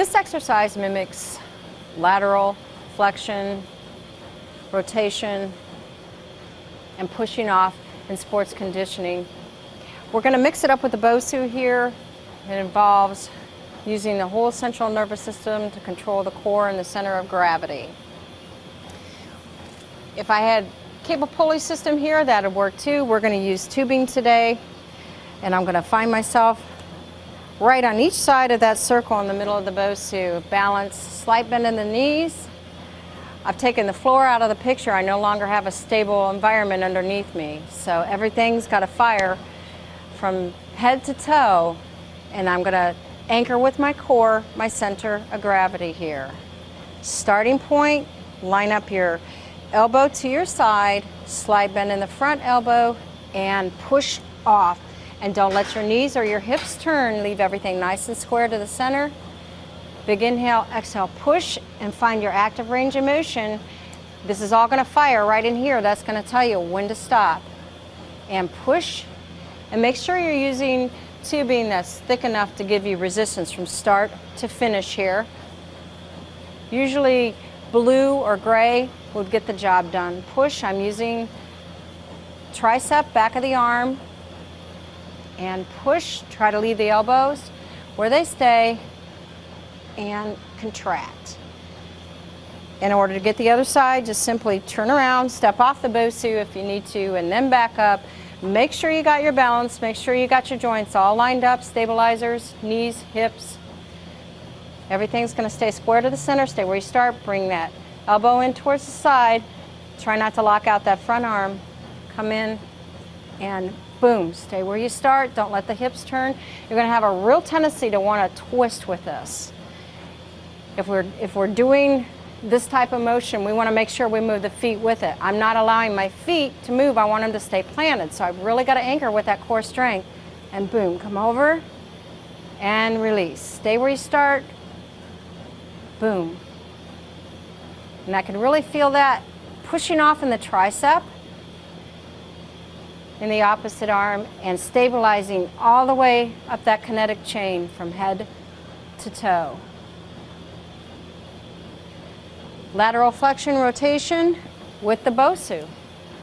This exercise mimics lateral flexion, rotation, and pushing off in sports conditioning. We're going to mix it up with the Bosu here. It involves using the whole central nervous system to control the core and the center of gravity. If I had cable pulley system here, that would work too. We're going to use tubing today, and I'm going to find myself right on each side of that circle in the middle of the Bosu. Balance, slight bend in the knees. I've taken the floor out of the picture. I no longer have a stable environment underneath me, so everything's got to fire from head to toe, and I'm going to anchor with my core, my center of gravity here. Starting point, line up your elbow to your side, slide bend in the front elbow, and push off. And don't let your knees or your hips turn. Leave everything nice and square to the center. Big inhale, exhale, push, and find your active range of motion. This is all going to fire right in here. That's going to tell you when to stop. And push, and make sure you're using tubing that's thick enough to give you resistance from start to finish here. Usually blue or gray would get the job done. Push, I'm using tricep, back of the arm, and push, try to leave the elbows where they stay, and contract. In order to get the other side, just simply turn around, step off the Bosu if you need to, and then back up. Make sure you got your balance, make sure you got your joints all lined up, stabilizers, knees, hips. Everything's going to stay square to the center, stay where you start, bring that elbow in towards the side. Try not to lock out that front arm. Come in and boom, stay where you start, don't let the hips turn. You're going to have a real tendency to want to twist with this. If we're doing this type of motion, we want to make sure we move the feet with it. I'm not allowing my feet to move, I want them to stay planted. So I've really got to anchor with that core strength. And boom, come over and release. Stay where you start, boom. And I can really feel that pushing off in the tricep, in the opposite arm, and stabilizing all the way up that kinetic chain from head to toe. Lateral flexion rotation with the Bosu.